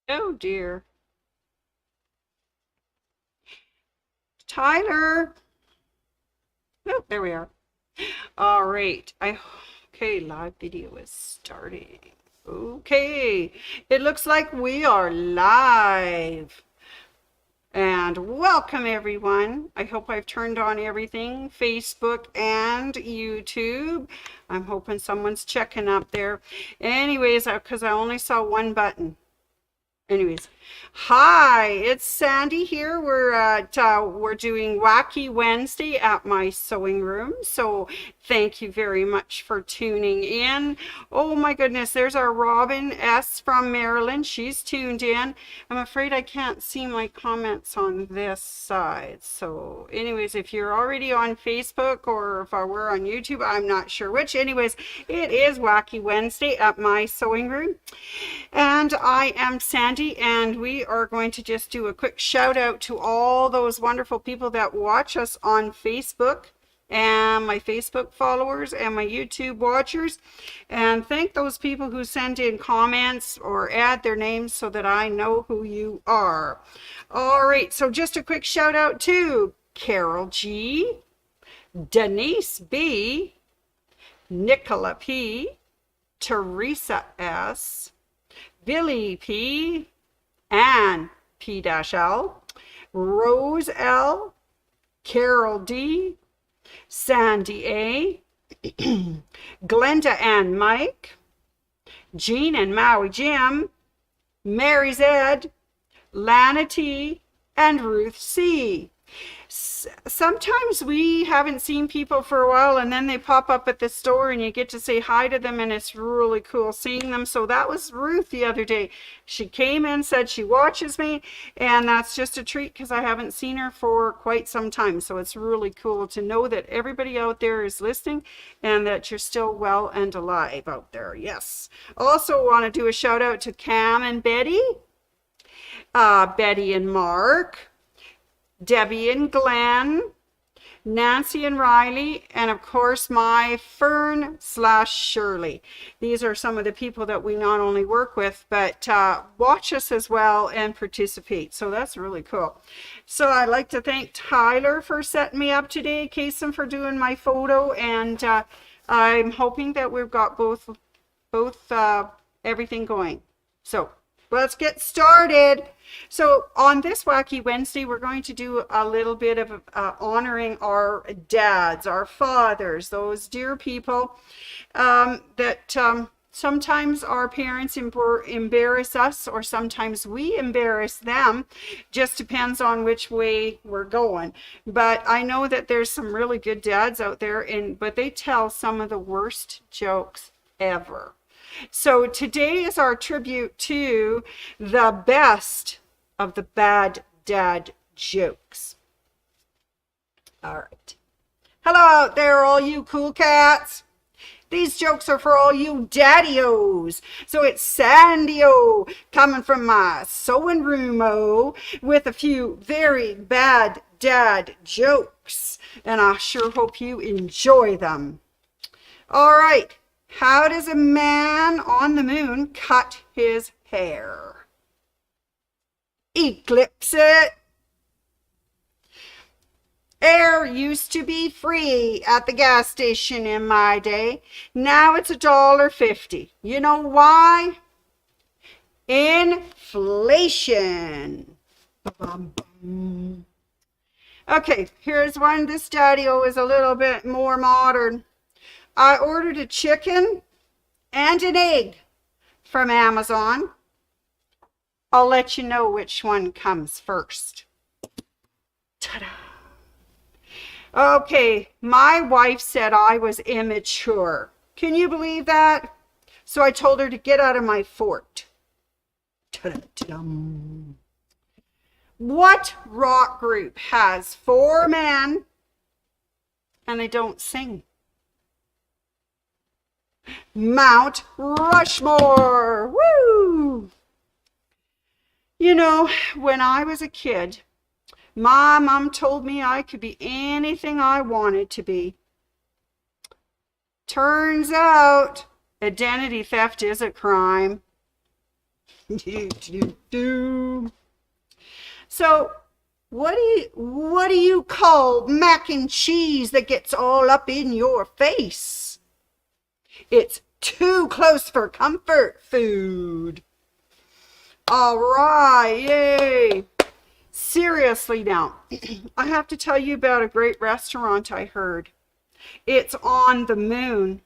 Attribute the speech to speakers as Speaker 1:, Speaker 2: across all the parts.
Speaker 1: Oh dear. Tyler. Oh, there we are. All right. Okay, live video is starting. Okay. It looks like we are live. And welcome everyone. I hope I've turned on everything, Facebook and YouTube. I'm hoping someone's checking up there. Anyways, because I only saw one button. Anyways, hi, it's Sandy here. We're doing Wacky Wednesday at my sewing room. So thank you very much for tuning in. Oh my goodness, there's our Robin S from Maryland. She's tuned in. I'm afraid I can't see my comments on this side. So anyways, if you're already on Facebook or if I were on YouTube, I'm not sure which. Anyways, it is Wacky Wednesday at my sewing room. And I am Sandy, and we are going to just do a quick shout out to all those wonderful people that watch us on Facebook, and my Facebook followers and my YouTube watchers, and thank those people who send in comments or add their names so that I know who you are. All right, so just a quick shout out to Carol G, Denise B, Nicola P, Teresa S, Billy P, Ann P-L, Rose L, Carol D, Sandy A, Glenda and Mike, Jean and Maui Jim, Mary Zed, Lana T, and Ruth C. Sometimes we haven't seen people for a while and then they pop up at the store and you get to say hi to them, and it's really cool seeing them. So that was Ruth the other day. She came in, said she watches me, and that's just a treat because I haven't seen her for quite some time. So it's really cool to know that everybody out there is listening and that you're still well and alive out there. Yes. Also want to do a shout out to Cam and Betty, Betty and Mark, Debbie and Glenn, Nancy and Riley, and of course my Fern/Shirley. These are some of the people that we not only work with, but watch us as well and participate. So that's really cool. So I'd like to thank Tyler for setting me up today, Kason for doing my photo, and I'm hoping that we've got both everything going. So let's get started. So on this Wacky Wednesday, we're going to do a little bit of honoring our dads, our fathers, those dear people that sometimes our parents embarrass us, or sometimes we embarrass them. Just depends on which way we're going. But I know that there's some really good dads out there, but they tell some of the worst jokes ever. So today is our tribute to the best of the bad dad jokes. All right. Hello out there, all you cool cats. These jokes are for all you daddy-os. So it's Sandy-o coming from my sewing room-o with a few very bad dad jokes. And I sure hope you enjoy them. All right. How does a man on the moon cut his hair? Eclipse it. Air used to be free at the gas station in my day. Now it's $1.50. You know why? Inflation. Okay, here's one. This daddy-o is a little bit more modern. I ordered a chicken and an egg from Amazon. I'll let you know which one comes first. Ta-da! Okay, my wife said I was immature. Can you believe that? So I told her to get out of my fort. Ta-da-ta-dum. What rock group has 4 men and they don't sing? Mount Rushmore. Woo! You know, when I was a kid, my mom told me I could be anything I wanted to be. Turns out identity theft is a crime. So, what do you call mac and cheese that gets all up in your face? It's too close for comfort food. All right, yay. Seriously now, I have to tell you about a great restaurant I heard. It's on the moon.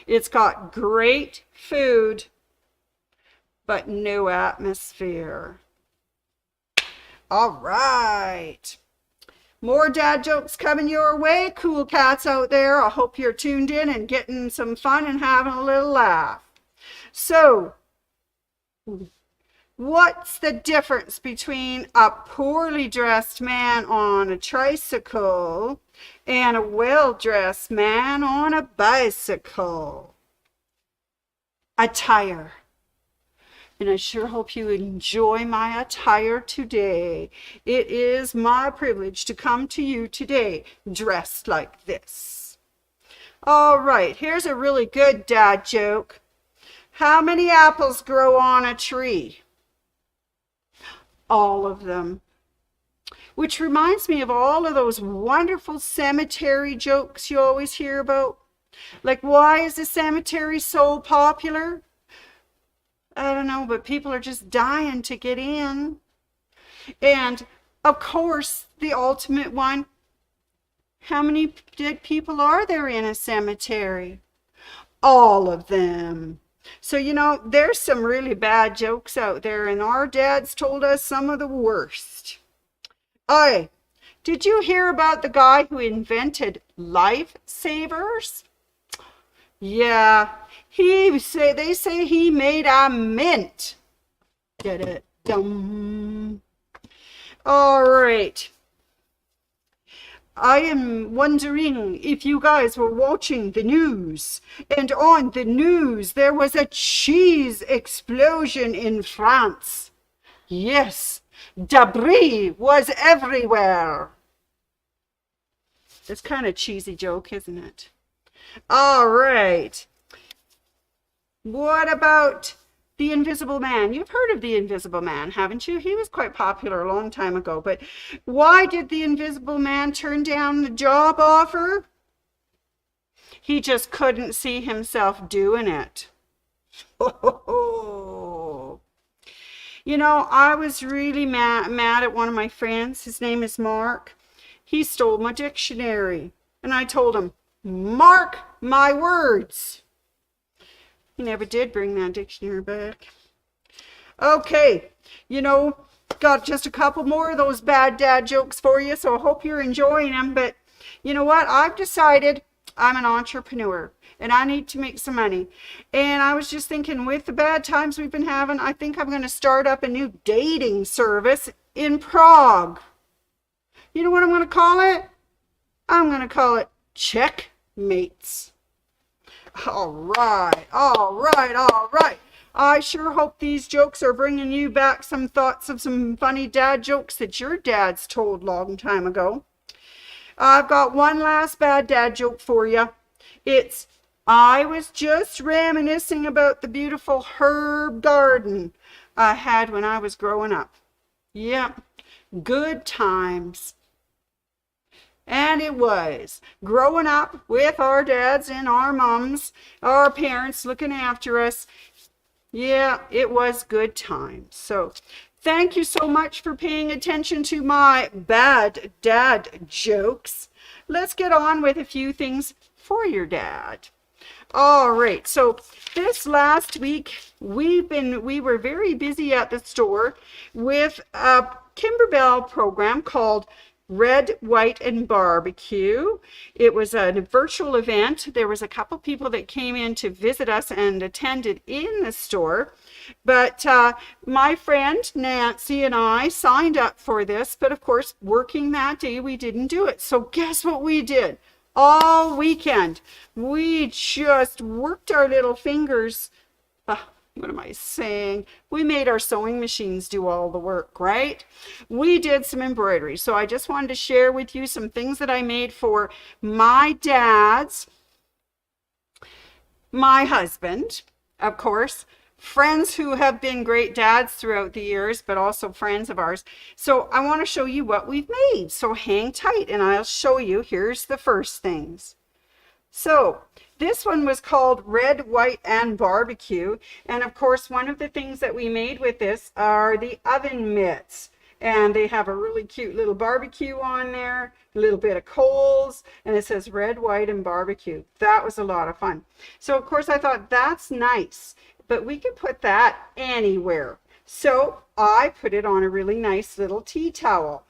Speaker 1: It's got great food, but no atmosphere. All right. More dad jokes coming your way. Cool cats out there. I hope you're tuned in and getting some fun and having a little laugh. So, what's the difference between a poorly dressed man on a tricycle and a well-dressed man on a bicycle? Attire. And I sure hope you enjoy my attire today. It is my privilege to come to you today dressed like this. All right, here's a really good dad joke. How many apples grow on a tree? All of them. Which reminds me of all of those wonderful cemetery jokes you always hear about. Like, why is the cemetery so popular? I don't know, but people are just dying to get in. And, of course, the ultimate one, how many dead people are there in a cemetery? All of them. So, there's some really bad jokes out there, and our dads told us some of the worst. Hey, did you hear about the guy who invented lifesavers? Yeah, they say he made a mint. Get it? Dum. All right. I am wondering if you guys were watching the news. And on the news, there was a cheese explosion in France. Yes, debris was everywhere. It's kind of cheesy joke, isn't it? All right. What about the Invisible Man? You've heard of the Invisible Man, haven't you? He was quite popular a long time ago. But why did the Invisible Man turn down the job offer? He just couldn't see himself doing it. I was really mad at one of my friends. His name is Mark. He stole my dictionary. And I told him, mark my words. He never did bring that dictionary back. Okay, got just a couple more of those bad dad jokes for you, so I hope you're enjoying them. But you know what? I've decided I'm an entrepreneur, and I need to make some money. And I was just thinking, with the bad times we've been having, I think I'm going to start up a new dating service in Prague. You know what I'm going to call it? I'm going to call it Checkmates. All right. I sure hope these jokes are bringing you back some thoughts of some funny dad jokes that your dads told a long time ago. I've got one last bad dad joke for you. I was just reminiscing about the beautiful herb garden I had when I was growing up. Yep, good times. And it was growing up with our dads and our moms, our parents looking after us. Yeah, it was good times. So thank you so much for paying attention to my bad dad jokes. Let's get on with a few things for your dad. All right, so this last week we were very busy at the store with a Kimberbell program called Red, White, and Barbecue. It was a virtual event. There was a couple people that came in to visit us and attended in the store. But my friend Nancy and I signed up for this. But of course, working that day, we didn't do it. So guess what we did? All weekend, we just worked our little fingers. What am I saying? We made our sewing machines do all the work, right? We did some embroidery. So I just wanted to share with you some things that I made for my dad's, my husband, of course, friends who have been great dads throughout the years, but also friends of ours. So I want to show you what we've made. So hang tight and I'll show you. Here's the first things. So this one was called Red, White, and Barbecue. And of course, one of the things that we made with this are the oven mitts. And they have a really cute little barbecue on there, a little bit of coals, and it says Red, White, and Barbecue. That was a lot of fun. So of course I thought that's nice, but we could put that anywhere. So I put it on a really nice little tea towel.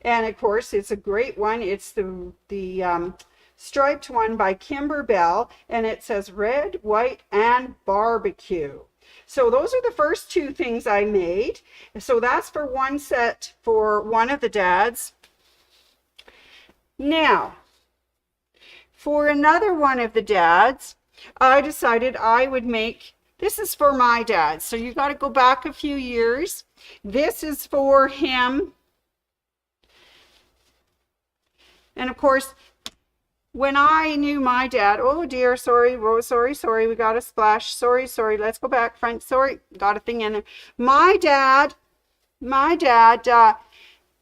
Speaker 1: And of course it's a great one. It's the striped one by Kimberbell, and it says Red, White, and Barbecue. So those are the first two things I made. So that's for one set for one of the dads. Now, for another one of the dads, I decided I would make, this is for my dad. So you got to go back a few years. This is for him. And of course, when I knew my dad, oh dear, sorry, we got a splash, sorry, let's go back, front, sorry, got a thing in there. My dad,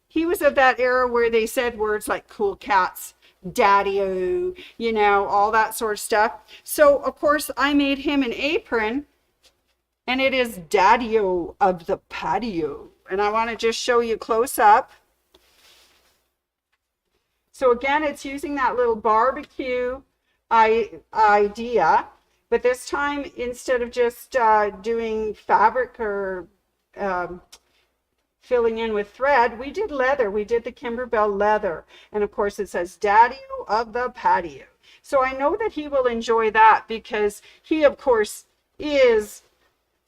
Speaker 1: he was of that era where they said words like cool cats, daddy-o, you know, all that sort of stuff. So, of course, I made him an apron, and it is Daddy-o of the Patio. And I want to just show you close up. So again, it's using that little barbecue idea, but this time, instead of just doing fabric or filling in with thread, we did leather. We did the Kimberbell leather. And of course it says Daddy of the Patio. So I know that he will enjoy that because he, of course, is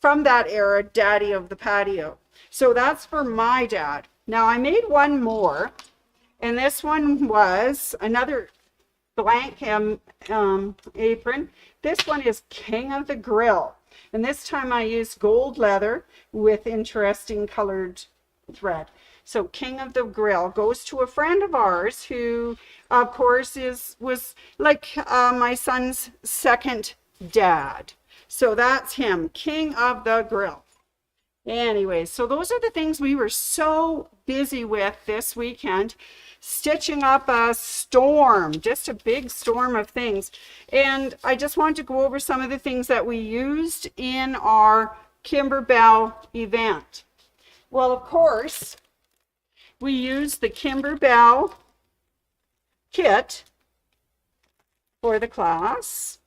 Speaker 1: from that era, Daddy of the Patio. So that's for my dad. Now I made one more. And this one was another blank apron. This one is King of the Grill. And this time I used gold leather with interesting colored thread. So King of the Grill goes to a friend of ours who, of course, was like my son's second dad. So that's him, King of the Grill. Anyways, so those are the things we were so busy with this weekend. Stitching up a storm, just a big storm of things. And I just want to go over some of the things that we used in our Kimberbell event. Well, of course, we used the Kimberbell kit for the class.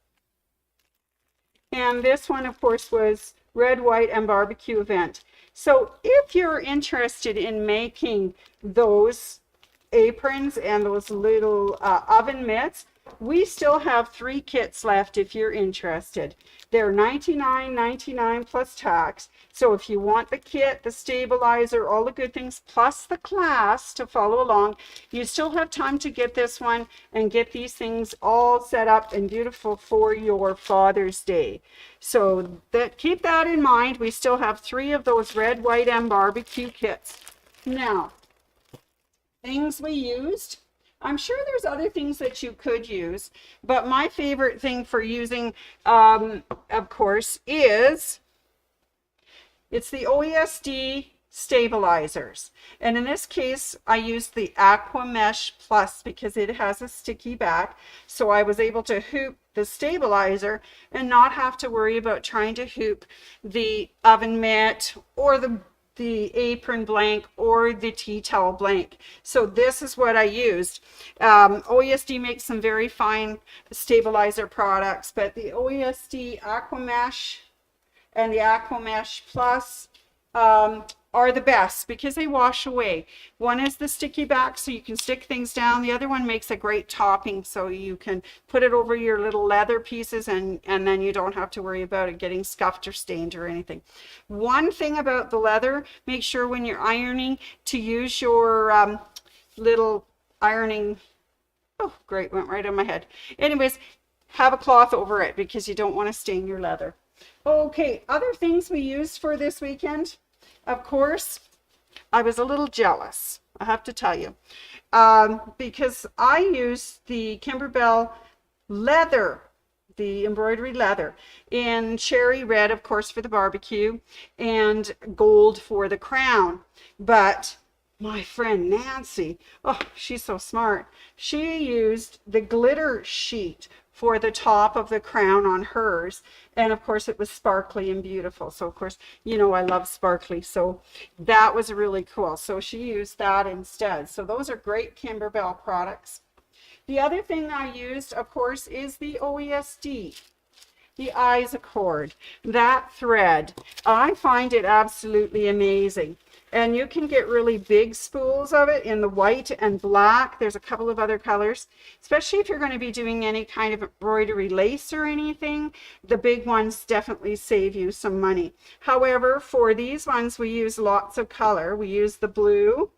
Speaker 1: And this one, of course, was Red, White, and Barbecue event. So if you're interested in making those aprons and those little oven mitts, we still have 3 kits left if you're interested. They're $99.99 plus tax. So if you want the kit, the stabilizer, all the good things, plus the class to follow along, you still have time to get this one and get these things all set up and beautiful for your Father's Day. So keep that in mind. We still have 3 of those Red, White, and Barbecue kits. Now, things we used. I'm sure there's other things that you could use, but my favorite thing for using, of course, it's the OESD stabilizers. And in this case, I used the Aqua Mesh Plus because it has a sticky back. So I was able to hoop the stabilizer and not have to worry about trying to hoop the oven mitt or the apron blank or the tea towel blank. So this is what I used. OESD makes some very fine stabilizer products, but the OESD Aqua Mesh and the Aqua Mesh Plus are the best because they wash away. One is the sticky back so you can stick things down. The other one makes a great topping so you can put it over your little leather pieces and then you don't have to worry about it getting scuffed or stained or anything. One thing about the leather, make sure when you're ironing to use your little ironing, oh great, went right on my head. Anyways, have a cloth over it because you don't want to stain your leather. Okay, other things we used for this weekend. Of course, I was a little jealous, I have to tell you, because I used the Kimberbell leather the embroidery leather in cherry red, of course, for the barbecue, and gold for the crown. But my friend Nancy, oh, she's so smart. She used the glitter sheet for the top of the crown on hers. And of course, it was sparkly and beautiful. So, of course, you know, I love sparkly. So that was really cool. So she used that instead. So those are great Kimberbell products. The other thing I used, of course, is the OESD, the Isacord, that thread. I find it absolutely amazing. And you can get really big spools of it in the white and black. There's a couple of other colors, especially if you're going to be doing any kind of embroidery lace or anything. The big ones definitely save you some money. However, for these ones, we use lots of color. We use the blue,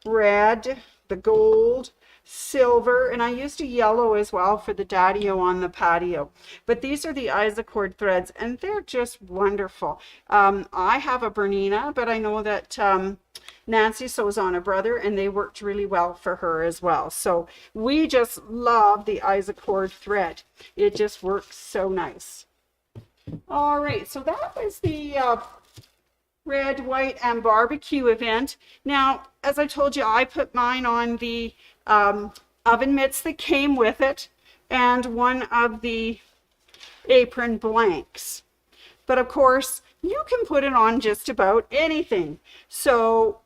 Speaker 1: red, the gold, silver, and I used a yellow as well for the daddy-o on the patio. But these are the Isacord threads, and they're just wonderful. I have a Bernina, but I know that Nancy sews on a brother, and they worked really well for her as well. So we just love the Isacord thread. It just works so nice. All right, so that was the red, white, and barbecue event. Now, as I told you, I put mine on the oven mitts that came with it and one of the apron blanks. But of course, you can put it on just about anything. So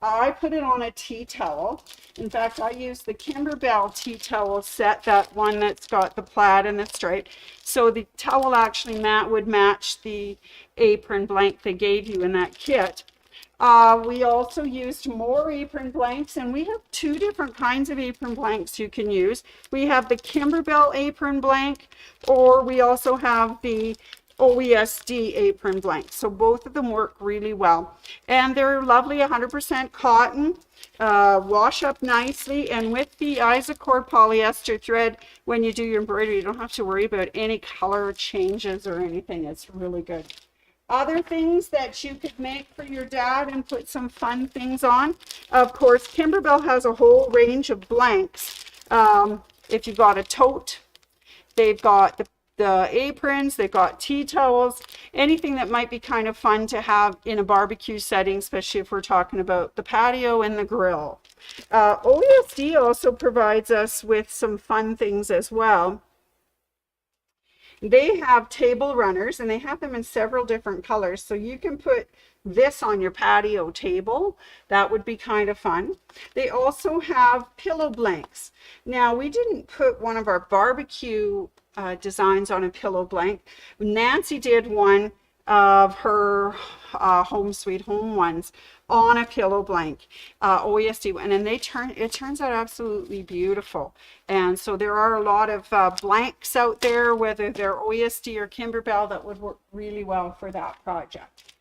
Speaker 1: I put it on a tea towel. In fact, I used the Kimberbell tea towel set, that one that's got the plaid and the stripe. So the towel actually would match the apron blank they gave you in that kit. We also used more apron blanks, and we have two different kinds of apron blanks you can use. We have the Kimberbell apron blank, or we also have the OESD apron blank. So both of them work really well. And they're lovely, 100% cotton, wash up nicely. And with the Isacord polyester thread, when you do your embroidery, you don't have to worry about any color changes or anything. It's really good. Other things that you could make for your dad and put some fun things on. Of course, Kimberbell has a whole range of blanks. If you've got a tote, they've got the aprons, they've got tea towels, anything that might be kind of fun to have in a barbecue setting, especially if we're talking about the patio and the grill. OESD also provides us with some fun things as well. They have table runners, and they have them in several different colors. So you can put this on your patio table. That would be kind of fun. They also have pillow blanks. Now, we didn't put one of our barbecue designs on a pillow blank. Nancy did one of her home sweet home ones on a pillow blank, OESD one, and it turns out absolutely beautiful. And so there are a lot of blanks out there, whether they're OESD or Kimberbell, that would work really well for that project.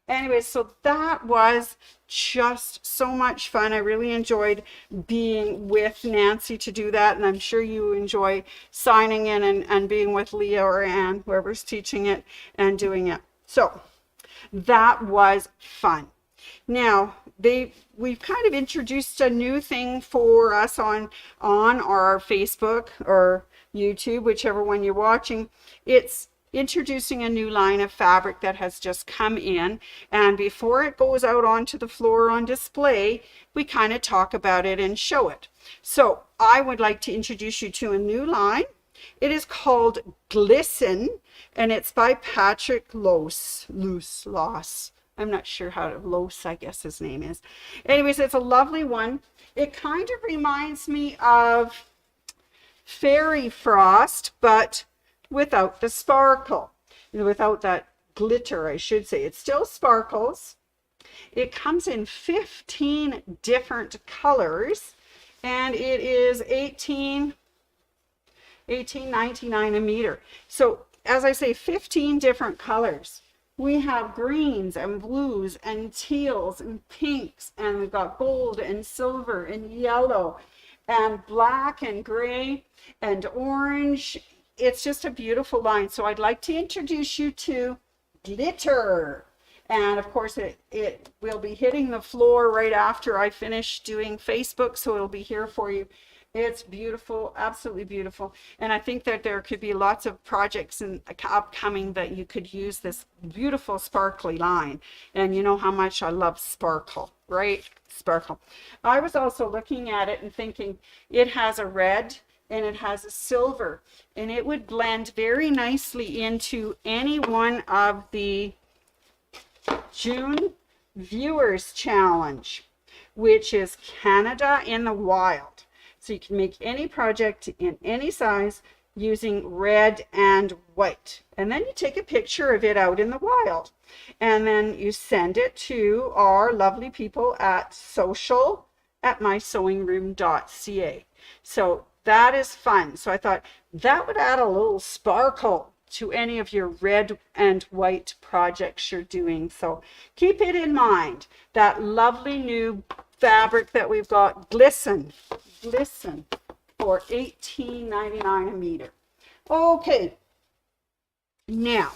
Speaker 1: Anyway, so that was just so much fun. I really enjoyed being with Nancy to do that, and I'm sure you enjoy signing in and being with Leah or Anne, whoever's teaching it, and doing it. So that was fun. Now, we've kind of introduced a new thing for us on our Facebook or YouTube, whichever one you're watching. It's introducing a new line of fabric that has just come in, and before it goes out onto the floor on display, we kind of talk about it and show it. So I would like to introduce you to a new line. It is called Glisten, and it's by Patrick Loos. I'm not sure how to, Loos, I guess his name is. Anyways, it's a lovely one. It kind of reminds me of Fairy Frost, but without the sparkle, without that glitter, I should say. It still sparkles. It comes in 15 different colors, and it is $18.99 a meter. So as I say, 15 different colors. We have greens and blues and teals and pinks, and we've got gold and silver and yellow and black and gray and orange. It's just a beautiful line. So I'd like to introduce you to Glitter. And of course, it will be hitting the floor right after I finish doing Facebook, so it'll be here for you It's beautiful, absolutely beautiful. And I think that there could be lots of projects in upcoming that you could use this beautiful sparkly line. And you know how much I love sparkle, right? Sparkle. I was also looking at it and thinking it has a red and it has a silver, and it would blend very nicely into any one of the June Viewers Challenge, which is Canada in the Wild. So you can make any project in any size using red and white. And then you take a picture of it out in the wild. And then you send it to our lovely people at social@mysewingroom.ca. So that is fun. So I thought that would add a little sparkle to any of your red and white projects you're doing. So keep it in mind. That lovely new fabric that we've got, Glisten for $18.99 a meter. Okay, now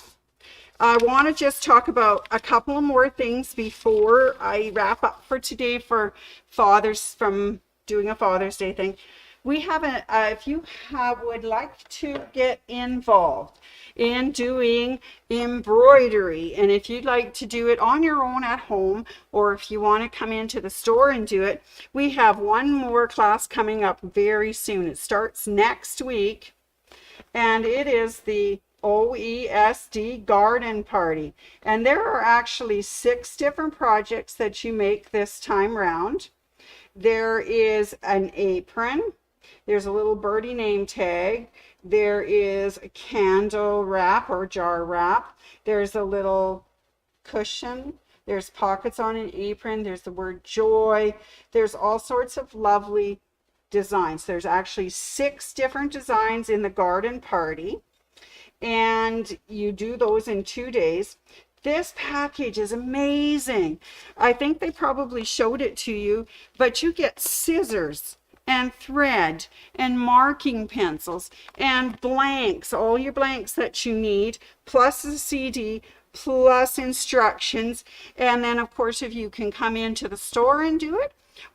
Speaker 1: I want to just talk about a couple of more things before I wrap up for today for Father's, from doing a Father's Day thing. We have if you would like to get involved in doing embroidery, and if you'd like to do it on your own at home, or if you want to come into the store and do it, we have one more class coming up very soon. It starts next week, and it is the OESD garden party. And there are actually 6 different projects that you make this time round. There is an apron. There's a little birdie name tag. There is a candle wrap or jar wrap. There's a little cushion. There's pockets on an apron. There's the word joy. There's all sorts of lovely designs. There's actually 6 different designs in the garden party, and you do those in 2 days. This package is amazing. I think they probably showed it to you, but you get scissors and thread and marking pencils and blanks, all your blanks that you need, plus a CD, plus instructions. And then of course, if you can come into the store and do it,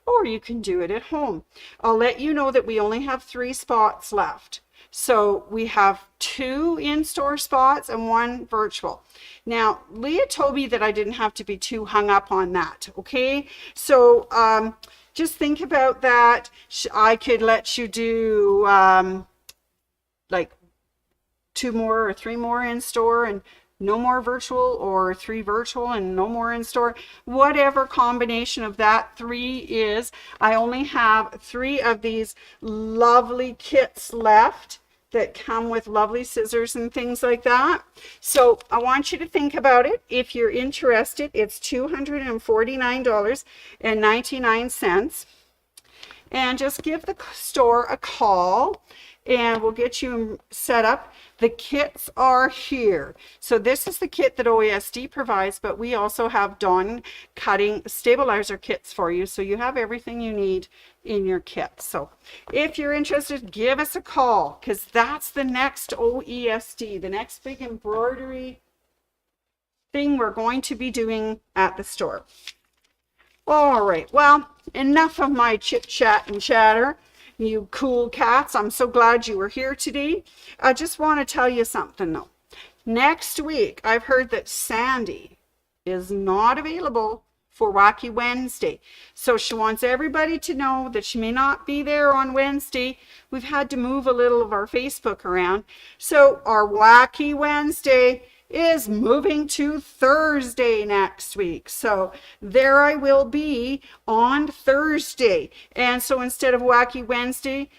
Speaker 1: or you can do it at home. I'll let you know that we only have 3 spots left. So we have 2 in-store spots and 1 virtual. Now, Leah told me that I didn't have to be too hung up on that, okay? So just think about that. I could let you do like 2 more or 3 more in-store and no more virtual, or 3 virtual and no more in-store. Whatever combination of that 3 is. I only have 3 of these lovely kits left that come with lovely scissors and things like that. So I want you to think about it. If you're interested, it's $249.99. And just give the store a call and we'll get you set up. The kits are here. So this is the kit that OESD provides, but we also have Dawn cutting stabilizer kits for you. So you have everything you need in your kit. So if you're interested, give us a call, because that's the next OESD, the next big embroidery thing we're going to be doing at the store. All right, well, enough of my chit chat and chatter. You cool cats, I'm so glad you were here today. I just want to tell you something though. Next week, I've heard that Sandy is not available for Wacky Wednesday. So she wants everybody to know that she may not be there on Wednesday. We've had to move a little of our Facebook around. So our Wacky Wednesday is moving to Thursday next week. So there I will be on Thursday. And so instead of Wacky Wednesday,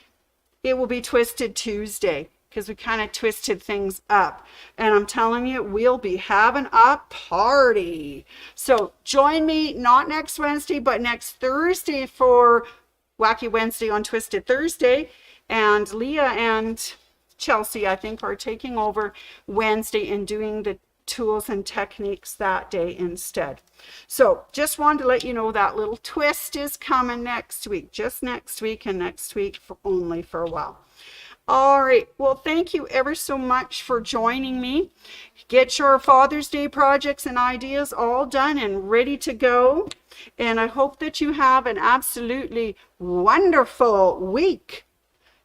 Speaker 1: it will be Twisted Tuesday, because we kind of twisted things up. And I'm telling you, we'll be having a party. So join me, not next Wednesday, but next Thursday for Wacky Wednesday on Twisted Thursday. And Leah and Chelsea, I think, are taking over Wednesday and doing the tools and techniques that day instead. So just wanted to let you know that little twist is coming next week, just next week, and next week only for a while. All right, well, thank you ever so much for joining me. Get your Father's Day projects and ideas all done and ready to go. And I hope that you have an absolutely wonderful week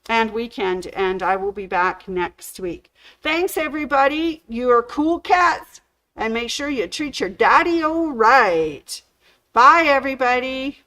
Speaker 1: and weekend, and I will be back next week. Thanks, everybody. You are cool cats, and make sure you treat your daddy all right. Bye, everybody.